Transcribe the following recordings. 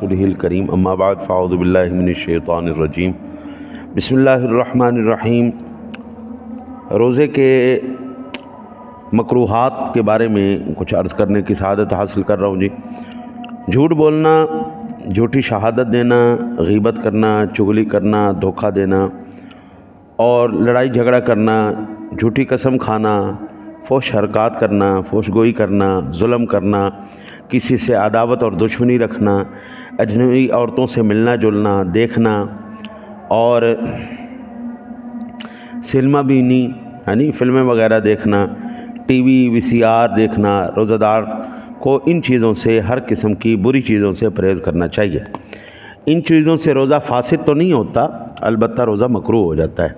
رسوله الکریم اما بعد فاعوذ باللہ من الشیطان الرجیم بسم اللہ الرحمن الرحیم۔ روزے کے مکروہات کے بارے میں کچھ عرض کرنے کی سعادت حاصل کر رہا ہوں جی۔ جھوٹ بولنا، جھوٹی شہادت دینا، غیبت کرنا، چغلی کرنا، دھوکہ دینا اور لڑائی جھگڑا کرنا، جھوٹی قسم کھانا، فحش حرکات کرنا، فحش گوئی کرنا، ظلم کرنا، کسی سے عداوت اور دشمنی رکھنا، اجنبی عورتوں سے ملنا جلنا، دیکھنا اور سنیما بینی یعنی فلمیں وغیرہ دیکھنا، ٹی وی VCR دیکھنا، روزہ دار کو ان چیزوں سے، ہر قسم کی بری چیزوں سے پرہیز کرنا چاہیے۔ ان چیزوں سے روزہ فاسد تو نہیں ہوتا، البتہ روزہ مکروہ ہو جاتا ہے،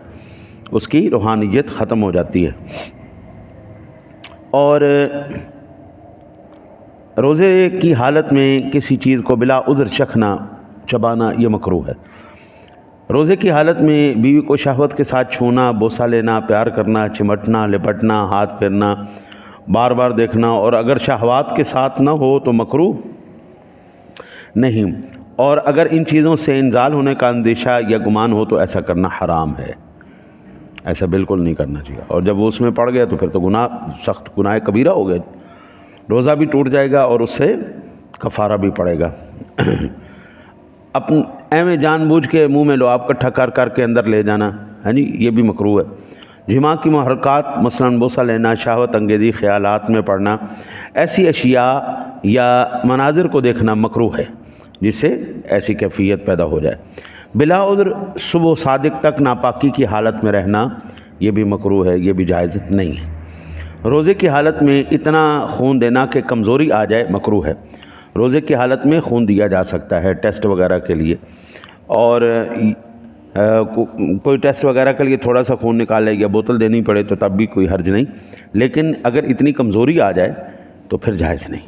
اس کی روحانیت ختم ہو جاتی ہے۔ اور روزے کی حالت میں کسی چیز کو بلا عذر چکھنا، چبانا یہ مکروہ ہے۔ روزے کی حالت میں بیوی کو شہوت کے ساتھ چھونا، بوسہ لینا، پیار کرنا، چمٹنا، لپٹنا، ہاتھ پھیرنا، بار بار دیکھنا اور اگر شہوات کے ساتھ نہ ہو تو مکروہ نہیں، اور اگر ان چیزوں سے انزال ہونے کا اندیشہ یا گمان ہو تو ایسا کرنا حرام ہے، ایسا بالکل نہیں کرنا چاہیے۔ اور جب وہ اس میں پڑ گیا تو پھر تو گناہ، سخت گناہ کبیرہ ہو گئے، روزہ بھی ٹوٹ جائے گا اور اس سے کفارہ بھی پڑے گا۔ ایویں جان بوجھ کے منہ میں لعاب کٹھا کر کر کے اندر لے جانا ہے جی، یہ بھی مکروہ ہے۔ جماع کی محرکات مثلاً بوسہ لینا، شہوت انگیزی خیالات میں پڑنا، ایسی اشیاء یا مناظر کو دیکھنا مکروہ ہے جس سے ایسی کیفیت پیدا ہو جائے۔ بلا عذر صبح و صادق تک ناپاکی کی حالت میں رہنا یہ بھی مکروہ ہے، یہ بھی جائز نہیں ہے۔ روزے کی حالت میں اتنا خون دینا کہ کمزوری آ جائے مکروہ ہے۔ روزے کی حالت میں خون دیا جا سکتا ہے ٹیسٹ وغیرہ کے لیے، اور کوئی ٹیسٹ وغیرہ کے لیے تھوڑا سا خون نکالے یا بوتل دینی پڑے تو تب بھی کوئی حرج نہیں، لیکن اگر اتنی کمزوری آ جائے تو پھر جائز نہیں۔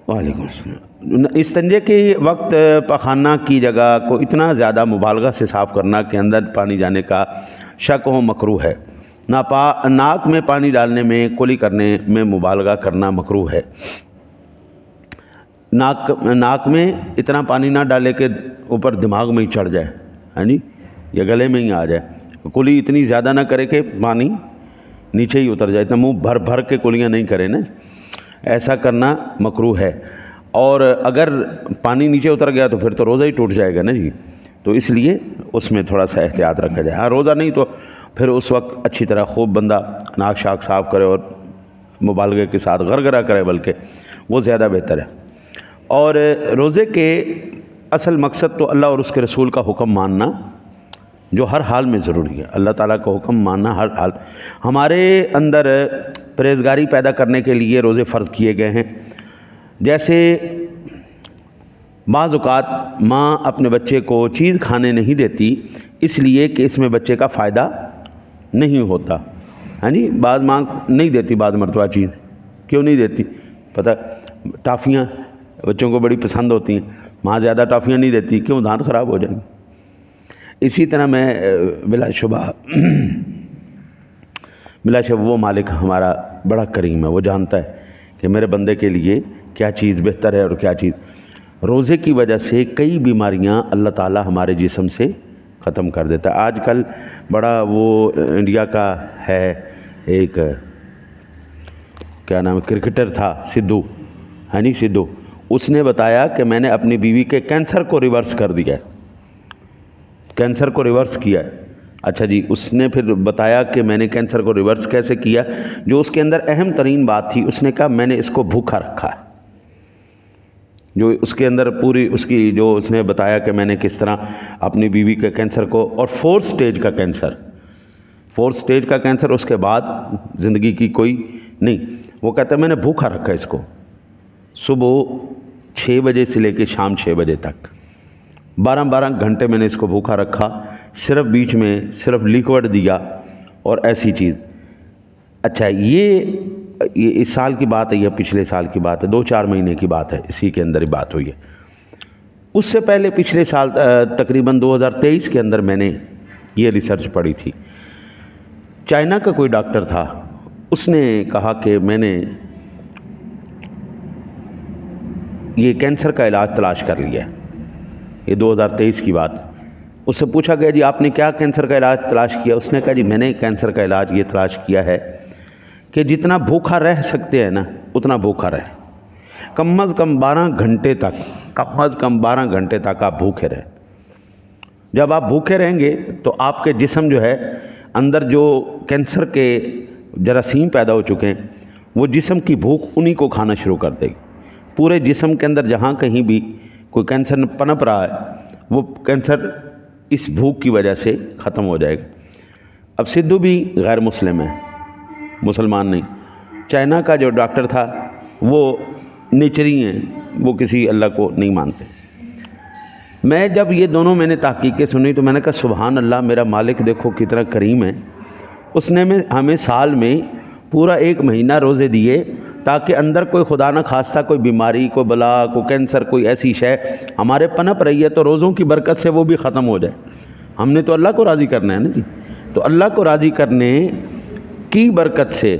وعلیکم السلام۔ استنجے کے وقت پخانہ کی جگہ کو اتنا زیادہ مبالغہ سے صاف کرنا کہ اندر پانی جانے کا شک ہو مکروہ ہے۔ ناک میں پانی ڈالنے میں، کلی کرنے میں مبالغہ کرنا مکروہ ہے۔ ناک میں اتنا پانی نہ ڈالے کہ اوپر دماغ میں ہی چڑھ جائے ہاں جی، یا گلے میں ہی آ جائے۔ کلی اتنی زیادہ نہ کرے کہ پانی نیچے ہی اتر جائے، اتنا منہ بھر بھر کے کلیاں نہیں کرے نا، ایسا کرنا مکروہ ہے۔ اور اگر پانی نیچے اتر گیا تو پھر تو روزہ ہی ٹوٹ جائے گا نا جی، تو اس لیے اس میں تھوڑا سا احتیاط رکھا جائے۔ ہاں روزہ نہیں تو پھر اس وقت اچھی طرح خوب بندہ ناک شاک صاف کرے اور مبالغے کے ساتھ غرغرہ کرے، بلکہ وہ زیادہ بہتر ہے۔ اور روزے کے اصل مقصد تو اللہ اور اس کے رسول کا حکم ماننا جو ہر حال میں ضروری ہے، اللہ تعالیٰ کا حکم ماننا ہر حال۔ ہمارے اندر پرہیزگاری پیدا کرنے کے لیے روزے فرض کیے گئے ہیں، جیسے بعض اوقات ماں اپنے بچے کو چیز کھانے نہیں دیتی اس لیے کہ اس میں بچے کا فائدہ نہیں ہوتا ہاں جی، بعض ماں نہیں دیتی بعض مرتبہ چیز، کیوں نہیں دیتی پتہ؟ ٹافیاں بچوں کو بڑی پسند ہوتی ہیں، ماں زیادہ ٹافیاں نہیں دیتی، کیوں؟ دانت خراب ہو جائیں گے۔ اسی طرح میں بلا شبہ وہ مالک ہمارا بڑا کریم ہے، وہ جانتا ہے کہ میرے بندے کے لیے کیا چیز بہتر ہے اور کیا چیز۔ روزے کی وجہ سے کئی بیماریاں اللہ تعالیٰ ہمارے جسم سے ختم کر دیتا ہے۔ آج کل بڑا وہ انڈیا کا ہے ایک کیا نام ہے، کرکٹر تھا سدھو ہاں جی، سدھو، اس نے بتایا کہ میں نے اپنی بیوی کے کینسر کو ریورس کر دیا ہے، کینسر کو ریورس کیا ہے۔ اچھا جی، اس نے پھر بتایا کہ میں نے کینسر کو ریورس کیسے کیا، جو اس کے اندر اہم ترین بات تھی، اس نے کہا میں نے اس کو بھوکا رکھا ہے۔ جو اس کے اندر پوری اس کی جو اس نے بتایا کہ میں نے کس طرح اپنی بیوی کے کینسر کو، اور 4 سٹیج کا کینسر، 4 سٹیج کا کینسر، اس کے بعد زندگی کی کوئی نہیں، وہ کہتا ہے میں نے بھوکا رکھا ہے اس کو، صبح 6 بجے سے لے کے شام 6 بجے تک 12 گھنٹے میں نے اس کو بھوکا رکھا، صرف بیچ میں صرف لیکوڈ دیا اور ایسی چیز۔ اچھا یہ اس سال کی بات ہے یا پچھلے سال کی بات ہے، 2-4 مہینے کی بات ہے، اسی کے اندر ہی بات ہوئی ہے۔ اس سے پہلے پچھلے سال تقریباً 2023 کے اندر میں نے یہ ریسرچ پڑھی تھی، چائنا کا کوئی ڈاکٹر تھا، اس نے کہا کہ میں نے یہ کینسر کا علاج تلاش کر لیا ہے، یہ 2023 کی بات۔ اس سے پوچھا گیا جی آپ نے کیا کینسر کا علاج تلاش کیا؟ اس نے کہا جی میں نے کینسر کا علاج یہ تلاش کیا ہے کہ جتنا بھوکا رہ سکتے ہیں نا اتنا بھوکا رہے، کم از کم 12 گھنٹے تک آپ بھوکے رہیں۔ جب آپ بھوکے رہیں گے تو آپ کے جسم جو ہے اندر جو کینسر کے جراثیم پیدا ہو چکے ہیں وہ جسم کی بھوک انہی کو کھانا شروع کر دے گی۔ پورے جسم کے اندر جہاں کہیں بھی کوئی کینسر پنپ رہا ہے وہ کینسر اس بھوک کی وجہ سے ختم ہو جائے گا۔ اب سدھو بھی غیر مسلم ہے، مسلمان نہیں۔ چائنا کا جو ڈاکٹر تھا وہ نیچری ہیں، وہ کسی اللہ کو نہیں مانتے۔ میں جب یہ دونوں میں نے تحقیقیں سنی تو میں نے کہا سبحان اللہ، میرا مالک دیکھو کتنا کریم ہے، اس نے ہمیں سال میں پورا 1 مہینہ روزے دیے تاکہ اندر کوئی خدا نہ خواستہ کوئی بیماری، کوئی بلا، کوئی کینسر، کوئی ایسی شے ہمارے پنپ رہی ہے تو روزوں کی برکت سے وہ بھی ختم ہو جائے۔ ہم نے تو اللہ کو راضی کرنا ہے نا جی، تو اللہ کو راضی کرنے کی برکت سے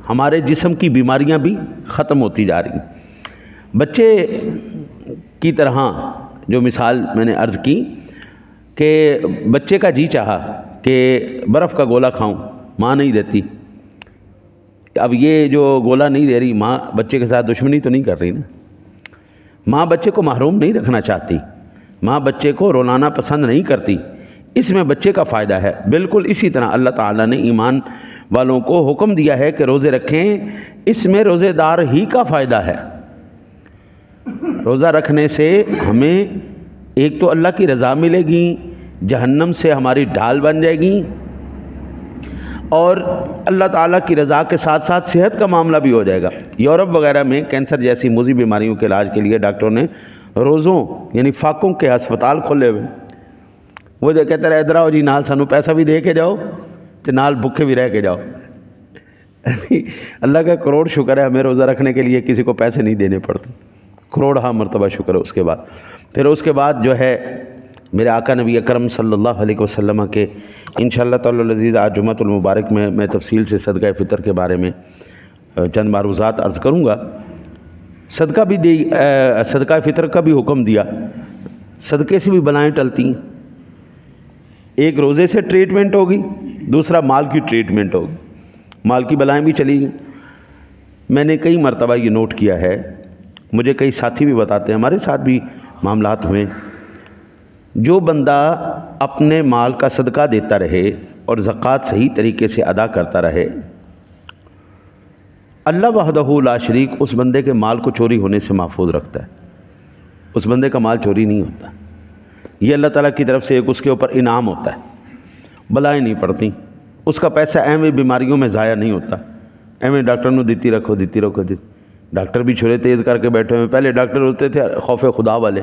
ہمارے جسم کی بیماریاں بھی ختم ہوتی جا رہی ہیں۔ بچے کی طرح جو مثال میں نے عرض کی کہ بچے کا جی چاہا کہ برف کا گولا کھاؤں، ماں نہیں دیتی۔ اب یہ جو گولا نہیں دے رہی ماں، بچے کے ساتھ دشمنی تو نہیں کر رہی نا؟ ماں بچے کو محروم نہیں رکھنا چاہتی، ماں بچے کو رلانا پسند نہیں کرتی، اس میں بچے کا فائدہ ہے۔ بالکل اسی طرح اللہ تعالیٰ نے ایمان والوں کو حکم دیا ہے کہ روزے رکھیں، اس میں روزے دار ہی کا فائدہ ہے۔ روزہ رکھنے سے ہمیں ایک تو اللہ کی رضا ملے گی، جہنم سے ہماری ڈھال بن جائے گی، اور اللہ تعالیٰ کی رضا کے ساتھ ساتھ صحت کا معاملہ بھی ہو جائے گا۔ یورپ وغیرہ میں کینسر جیسی موذی بیماریوں کے علاج کے لیے ڈاکٹروں نے روزوں یعنی فاقوں کے ہسپتال کھولے ہوئے، وہ جو کہتے رہے ادھر آؤ جی نال سانو پیسہ بھی دے کے جاؤ تو نال بھوکے بھی رہ کے جاؤ۔ اللہ کا کروڑ شکر ہے ہمیں روزہ رکھنے کے لیے کسی کو پیسے نہیں دینے پڑتے، کروڑ مرتبہ شکر ہے۔ اس کے بعد جو ہے میرے آقا نبی اکرم صلی اللہ علیہ وسلم کے انشاءاللہ تعالی العزیز آج جمعۃ المبارک میں تفصیل سے صدقہ فطر کے بارے میں چند معروضات عرض کروں گا۔ صدقہ فطر کا بھی حکم دیا، صدقے سے بھی بلائیں ٹلتی ہیں۔ ایک روزے سے ٹریٹمنٹ ہوگی، دوسرا مال کی ٹریٹمنٹ ہوگی، مال کی بلائیں بھی چلی گئیں۔ میں نے کئی مرتبہ یہ نوٹ کیا ہے، مجھے کئی ساتھی بھی بتاتے ہیں، ہمارے ساتھ بھی معاملات ہوئے، جو بندہ اپنے مال کا صدقہ دیتا رہے اور زکوٰۃ صحیح طریقے سے ادا کرتا رہے، اللہ وحدہ لا شریک اس بندے کے مال کو چوری ہونے سے محفوظ رکھتا ہے۔ اس بندے کا مال چوری نہیں ہوتا، یہ اللہ تعالیٰ کی طرف سے ایک اس کے اوپر انعام ہوتا ہے، بلائیں نہیں پڑتی، اس کا پیسہ ایویں بیماریوں میں ضائع نہیں ہوتا، ایویں ڈاکٹر نو دیتی رکھو۔ ڈاکٹر بھی چھرے تیز کر کے بیٹھے ہوئے، پہلے ڈاکٹر ہوتے تھے خوف خدا والے،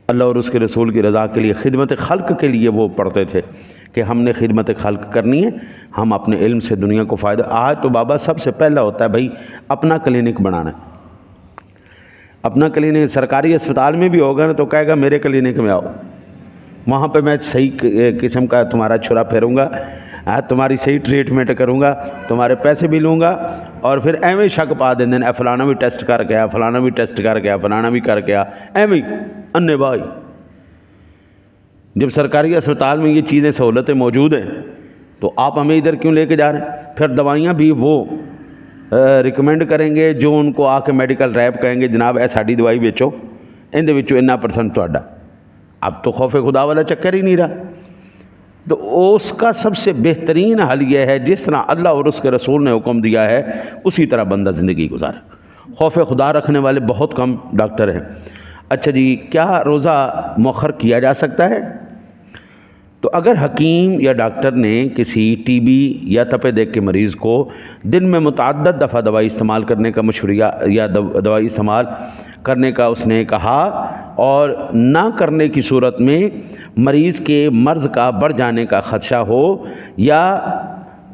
اللہ اور اس کے رسول کی رضا کے لیے، خدمت خلق کے لیے وہ پڑھتے تھے کہ ہم نے خدمت خلق کرنی ہے، ہم اپنے علم سے دنیا کو فائدہ۔ آج تو بابا سب سے پہلا ہوتا ہے بھائی اپنا کلینک بنانا ہے، اپنا کلینک سرکاری اسپتال میں بھی ہوگا نا تو کہے گا میرے کلینک میں آؤ، وہاں پہ میں صحیح قسم کا تمہارا چھرا پھیروں گا، تمہاری صحیح ٹریٹمنٹ کروں گا، تمہارے پیسے بھی لوں گا، اور پھر ایویں شک پا دیں دیں فلانا بھی ٹیسٹ کر کے آ، فلانا بھی ٹیسٹ کر کے آ، فلانا بھی کر کے آ، ایویں انے بھائی۔ جب سرکاری اسپتال میں یہ چیزیں سہولتیں موجود ہیں تو آپ ہمیں ادھر کیوں لے کے جا رہے ہیں؟ پھر دوائیاں بھی وہ ریکمینڈ کریں گے جو ان کو آ کے میڈیکل ریپ کہیں گے جناب اے ساڈی دوائی بیچو، اندے وچوں اتنا % تہاڈا۔ اب تو خوف خدا والا چکر ہی نہیں رہا۔ تو اس کا سب سے بہترین حل یہ ہے جس طرح اللہ اور اس کے رسول نے حکم دیا ہے اسی طرح بندہ زندگی گزارے۔ خوف خدا رکھنے والے بہت کم ڈاکٹر ہیں۔ اچھا جی، کیا روزہ مؤخر کیا جا سکتا ہے؟ تو اگر حکیم یا ڈاکٹر نے کسی ٹی بی یا تپے دیکھ کے مریض کو دن میں متعدد دفعہ دوائی استعمال کرنے کا مشورہ یا دوائی استعمال کرنے کا اس نے کہا، اور نہ کرنے کی صورت میں مریض کے مرض کا بڑھ جانے کا خدشہ ہو یا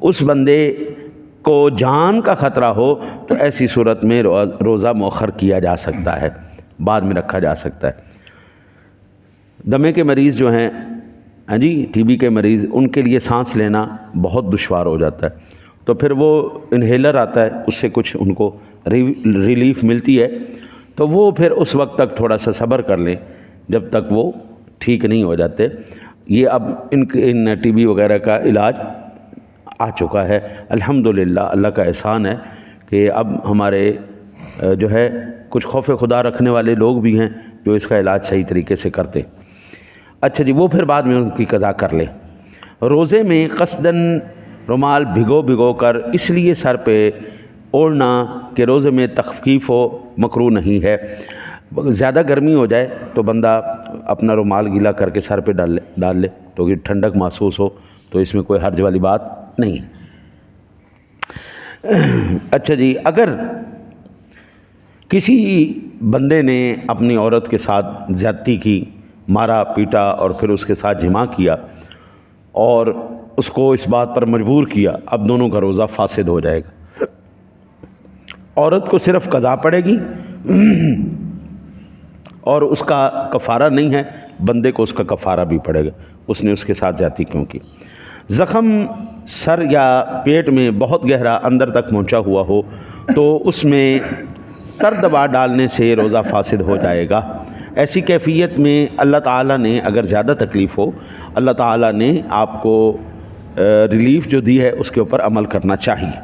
اس بندے کو جان کا خطرہ ہو، تو ایسی صورت میں روزہ مؤخر کیا جا سکتا ہے، بعد میں رکھا جا سکتا ہے۔ دمے کے مریض جو ہیں جی، ٹی بی کے مریض، ان کے لیے سانس لینا بہت دشوار ہو جاتا ہے، تو پھر وہ انہیلر آتا ہے، اس سے کچھ ان کو ریلیف ملتی ہے، تو وہ پھر اس وقت تک تھوڑا سا صبر کر لیں جب تک وہ ٹھیک نہیں ہو جاتے. یہ اب ان ٹی بی وغیرہ کا علاج آ چکا ہے الحمدللہ. اللہ کا احسان ہے کہ اب ہمارے جو ہے کچھ خوف خدا رکھنے والے لوگ بھی ہیں جو اس کا علاج صحیح طریقے سے کرتے. اچھا جی، وہ پھر بعد میں ان کی قضا کر لیں. روزے میں قصداً رومال بھگو کر اس لیے سر پہ اوڑھنا کہ روزے میں تخفیف ہو مکروہ نہیں ہے. زیادہ گرمی ہو جائے تو بندہ اپنا رومال گیلا کر کے سر پہ ڈال لے تو کہ ٹھنڈک محسوس ہو، تو اس میں کوئی حرج والی بات نہیں. اچھا جی، اگر کسی بندے نے اپنی عورت کے ساتھ زیادتی کی، مارا پیٹا اور پھر اس کے ساتھ جماع کیا اور اس کو اس بات پر مجبور کیا، اب دونوں کا روزہ فاسد ہو جائے گا. عورت کو صرف قضا پڑے گی اور اس کا کفارہ نہیں ہے، بندے کو اس کا کفارہ بھی پڑے گا، اس نے اس کے ساتھ زیادتی کیوں کی. زخم سر یا پیٹ میں بہت گہرا اندر تک پہنچا ہوا ہو تو اس میں تر دبا ڈالنے سے روزہ فاسد ہو جائے گا. ایسی کیفیت میں اللہ تعالیٰ نے اگر زیادہ تکلیف ہو، اللہ تعالیٰ نے آپ کو ریلیف جو دی ہے اس کے اوپر عمل کرنا چاہیے.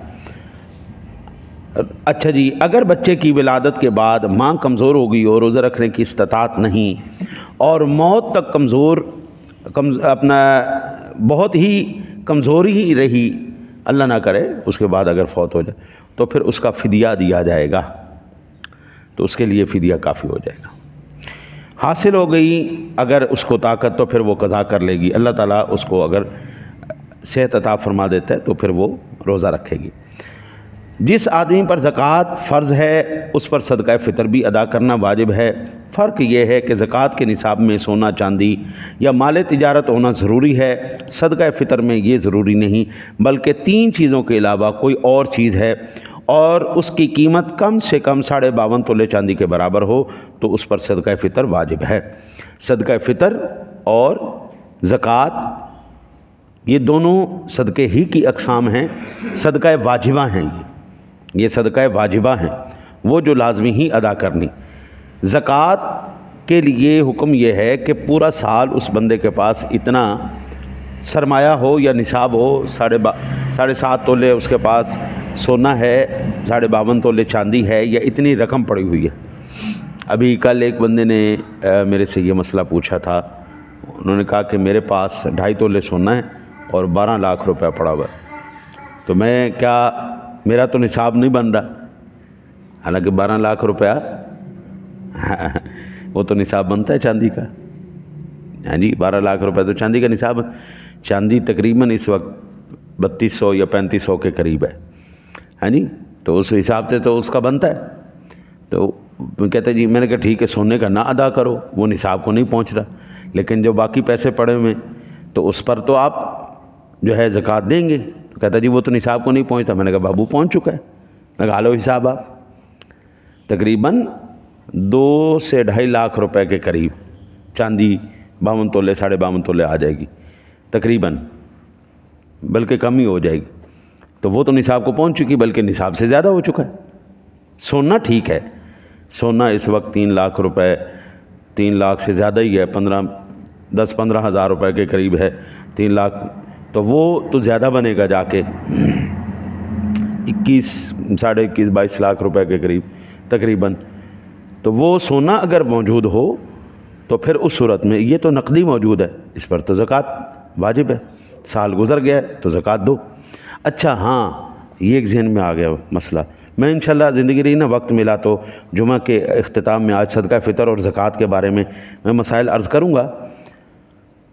اچھا جی، اگر بچے کی ولادت کے بعد ماں کمزور ہو گئی اور روزہ رکھنے کی استطاعت نہیں اور موت تک بہت ہی کمزوری ہی رہی، اللہ نہ کرے اس کے بعد اگر فوت ہو جائے تو پھر اس کا فدیہ دیا جائے گا، تو اس کے لیے فدیہ کافی ہو جائے گا. حاصل ہو گئی اگر اس کو طاقت تو پھر وہ قضا کر لے گی. اللہ تعالیٰ اس کو اگر صحت عطا فرما دیتا ہے تو پھر وہ روزہ رکھے گی. جس آدمی پر زکوٰۃ فرض ہے اس پر صدقہ فطر بھی ادا کرنا واجب ہے. فرق یہ ہے کہ زکوٰۃ کے نصاب میں سونا چاندی یا مال تجارت ہونا ضروری ہے، صدقہ فطر میں یہ ضروری نہیں، بلکہ 3 چیزوں کے علاوہ کوئی اور چیز ہے اور اس کی قیمت کم سے کم 52.5 تولے چاندی کے برابر ہو تو اس پر صدقہ فطر واجب ہے. صدقہ فطر اور زکوٰۃ یہ دونوں صدقے ہی کی اقسام ہیں، صدقہ واجبہ ہیں. یہ صدقہ واجبہ ہیں، وہ جو لازمی ہی ادا کرنی. زکوٰۃ کے لیے حکم یہ ہے کہ پورا سال اس بندے کے پاس اتنا سرمایہ ہو یا نصاب ہو، 7.5 تولے اس کے پاس سونا ہے، 52.5 تولے چاندی ہے، یا اتنی رقم پڑی ہوئی ہے. ابھی کل ایک بندے نے میرے سے یہ مسئلہ پوچھا تھا. انہوں نے کہا کہ میرے پاس 2.5 تولے سونا ہے اور 12 لاکھ روپے پڑا ہوا ہے، تو میں کیا میرا تو نصاب نہیں بن رہا؟ حالانکہ 12 لاکھ روپیہ وہ تو نصاب بنتا ہے چاندی کا. ہاں جی، 12 لاکھ روپے تو چاندی کا نصاب ہے. چاندی تقریباً اس وقت 3200 یا 3500 کے قریب ہے. ہاں جی، تو اس حساب سے تو اس کا بنتا ہے. تو کہتے جی، میں نے کہا ٹھیک ہے، سونے کا نہ ادا کرو، وہ نصاب کو نہیں پہنچ رہا، لیکن جو باقی پیسے پڑے ہوئے تو اس پر تو آپ جو ہے زکوٰۃ دیں گے. تو کہتا جی وہ تو نصاب کو نہیں پہنچتا. میں نے کہا بابو پہنچ چکا ہے، لگا لو حساب. آپ تقریباً 2 سے 2.5 لاکھ روپے کے قریب چاندی 52 تولے 52.5 تولے آ جائے گی تقریباً، بلکہ کم ہی ہو جائے گی. تو وہ تو نصاب کو پہنچ چکی، بلکہ نصاب سے زیادہ ہو چکا ہے. سونا ٹھیک ہے، سونا اس وقت 3 لاکھ روپے، 3 لاکھ سے زیادہ ہی ہے، 10-15 ہزار روپے کے قریب ہے. 3 لاکھ تو وہ تو زیادہ بنے گا جا کے 21-22 لاکھ روپے کے قریب تقریباً. تو وہ سونا اگر موجود ہو تو پھر اس صورت میں یہ تو نقدی موجود ہے، اس پر تو زکوٰۃ واجب ہے. سال گزر گیا تو زکوٰۃ دو. اچھا ہاں، یہ ایک ذہن میں آ گیا مسئلہ. میں انشاءاللہ زندگی رہی نا، وقت ملا تو جمعہ کے اختتام میں آج صدقہ فطر اور زکوٰۃ کے بارے میں مسائل عرض کروں گا.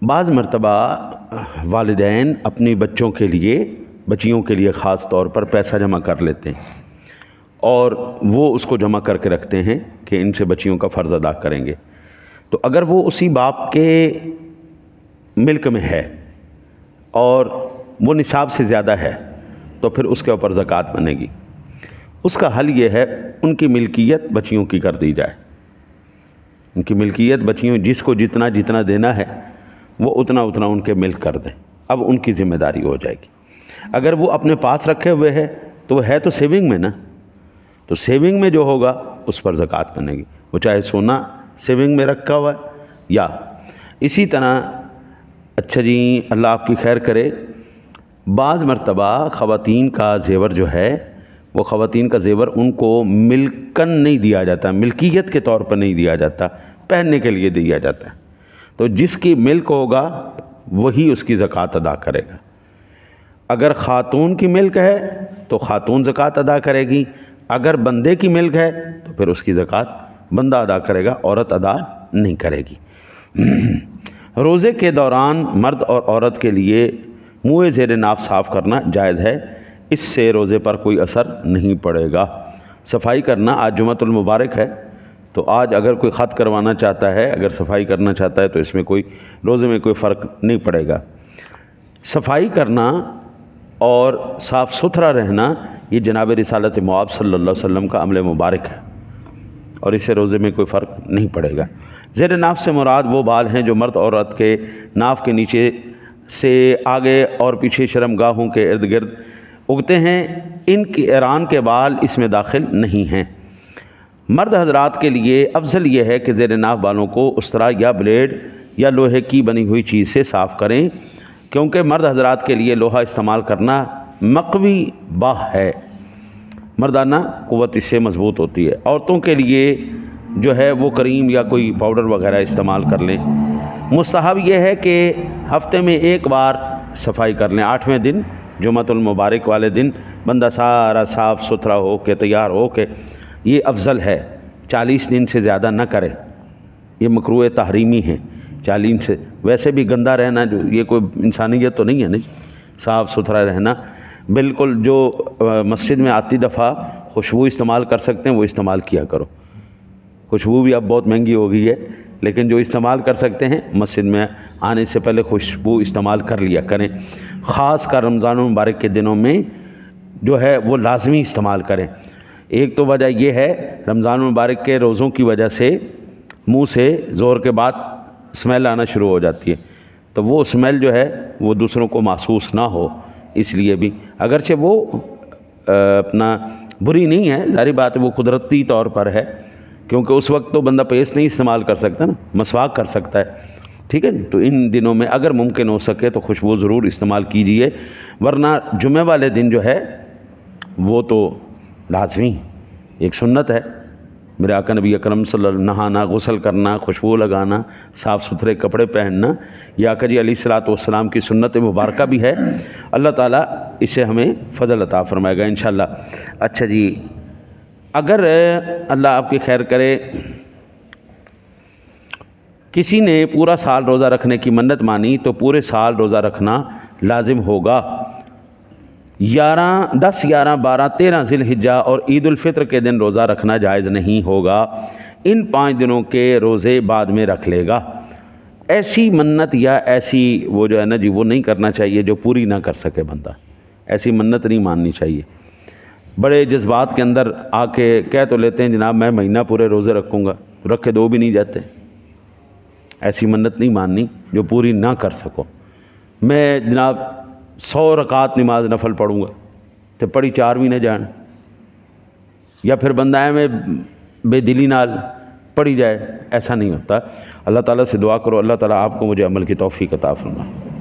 بعض مرتبہ والدین اپنی بچیوں کے لیے خاص طور پر پیسہ جمع کر لیتے ہیں اور وہ اس کو جمع کر کے رکھتے ہیں کہ ان سے بچیوں کا فرض ادا کریں گے. تو اگر وہ اسی باپ کے ملک میں ہے اور وہ نصاب سے زیادہ ہے تو پھر اس کے اوپر زکوٰۃ بنے گی. اس کا حل یہ ہے ان کی ملکیت بچیوں کی کر دی جائے. ان کی ملکیت بچیوں جس کو جتنا دینا ہے وہ اتنا ان کے ملک کر دیں. اب ان کی ذمہ داری ہو جائے گی. اگر وہ اپنے پاس رکھے ہوئے ہے تو وہ ہے تو سیونگ میں نا، تو سیونگ میں جو ہوگا اس پر زکوٰۃ بنے گی، وہ چاہے سونا سیونگ میں رکھا ہوا ہے یا اسی طرح۔ اچھا جی، اللہ آپ کی خیر کرے، بعض مرتبہ خواتین کا زیور جو ہے وہ خواتین کا زیور ان کو ملکن نہیں دیا جاتا، ملکیت کے طور پر نہیں دیا جاتا، پہننے کے لیے دیا جاتا ہے۔ تو جس کی ملک ہوگا وہی اس کی زکوٰۃ ادا کرے گا۔ اگر خاتون کی ملک ہے تو خاتون زکوٰۃ ادا کرے گی، اگر بندے کی ملک ہے تو پھر اس کی زکوٰۃ بندہ ادا کرے گا، عورت ادا نہیں کرے گی۔ روزے کے دوران مرد اور عورت کے لیے منہ زیر ناف صاف کرنا جائز ہے، اس سے روزے پر کوئی اثر نہیں پڑے گا۔ صفائی کرنا، آج جمعۃ المبارک ہے تو آج اگر کوئی خط کروانا چاہتا ہے، اگر صفائی کرنا چاہتا ہے تو اس میں کوئی روزے میں کوئی فرق نہیں پڑے گا۔ صفائی کرنا اور صاف ستھرا رہنا یہ جناب رسالت مآب صلی اللہ علیہ وسلم کا عمل مبارک ہے، اور اس سے روزے میں کوئی فرق نہیں پڑے گا۔ زیر ناف سے مراد وہ بال ہیں جو مرد اور عورت کے ناف کے نیچے سے آگے اور پیچھے شرمگاہوں کے ارد گرد اگتے ہیں، ان کی ایران کے بال اس میں داخل نہیں ہیں۔ مرد حضرات کے لیے افضل یہ ہے کہ زیر ناف بالوں کو استرا یا بلیڈ یا لوہے کی بنی ہوئی چیز سے صاف کریں، کیونکہ مرد حضرات کے لیے لوہا استعمال کرنا مقوی باہ ہے، مردانہ قوت اس سے مضبوط ہوتی ہے۔ عورتوں کے لیے جو ہے وہ کریم یا کوئی پاؤڈر وغیرہ استعمال کر لیں۔ مستحب یہ ہے کہ ہفتے میں ایک بار صفائی کر لیں، 8ویں دن جمعۃ المبارک والے دن بندہ سارا صاف ستھرا ہو کے تیار ہو کے، یہ افضل ہے۔ 40 دن سے زیادہ نہ کرے، یہ مکروہ تحریمی ہے۔ 40 سے ویسے بھی گندہ رہنا جو یہ کوئی انسانیت تو نہیں ہے، نہیں، صاف ستھرا رہنا بالکل۔ جو مسجد میں آتی دفعہ خوشبو استعمال کر سکتے ہیں وہ استعمال کیا کرو۔ خوشبو بھی اب بہت مہنگی ہو گئی ہے، لیکن جو استعمال کر سکتے ہیں مسجد میں آنے سے پہلے خوشبو استعمال کر لیا کریں۔ خاص کر رمضان المبارک کے دنوں میں جو ہے وہ لازمی استعمال کریں۔ ایک تو وجہ یہ ہے رمضان المبارک کے روزوں کی وجہ سے منہ سے ظہر کے بعد اسمیل آنا شروع ہو جاتی ہے، تو وہ اسمیل جو ہے وہ دوسروں کو محسوس نہ ہو، اس لیے بھی اگرچہ وہ اپنا بری نہیں ہے، ظاہری بات ہے وہ قدرتی طور پر ہے، کیونکہ اس وقت تو بندہ پیسٹ نہیں استعمال کر سکتا نا، مسواک کر سکتا ہے، ٹھیک ہے۔ تو ان دنوں میں اگر ممکن ہو سکے تو خوشبو ضرور استعمال کیجئے، ورنہ جمعہ والے دن جو ہے وہ تو لازمی ایک سنت ہے۔ میرے آقا نبی اکرم صلی اللہ علیہ وسلم نہانا، غسل کرنا، خوشبو لگانا، صاف ستھرے کپڑے پہننا، یہ آقا جی علیہ الصلوۃ والسلام کی سنت مبارکہ بھی ہے۔ اللہ تعالیٰ اسے ہمیں فضل عطا فرمائے گا انشاءاللہ۔ اچھا جی، اگر اللہ آپ کی خیر کرے کسی نے پورا سال روزہ رکھنے کی منت مانی تو پورے سال روزہ رکھنا لازم ہوگا۔ 10، 11، 12، 13 ذی الحجہ اور عید الفطر کے دن روزہ رکھنا جائز نہیں ہوگا۔ ان 5 دنوں کے روزے بعد میں رکھ لے گا۔ ایسی منت یا ایسی وہ جو ہے نا جی وہ نہیں کرنا چاہیے جو پوری نہ کر سکے بندہ، ایسی منت نہیں ماننی چاہیے۔ بڑے جذبات کے اندر آ کے کہہ تو لیتے ہیں جناب میں مہینہ پورے روزے رکھوں گا، رکھے 2 بھی نہیں جاتے۔ ایسی منت نہیں ماننی جو پوری نہ کر سکو۔ میں جناب 100 رکعت نماز نفل پڑھوں گا تو پڑھی 4 بھی نہ جان، یا پھر بندہ ہے میں بے دلی نال پڑھی جائے، ایسا نہیں ہوتا۔ اللہ تعالیٰ سے دعا کرو اللہ تعالیٰ آپ کو مجھے عمل کی توفیق عطا فرمائے۔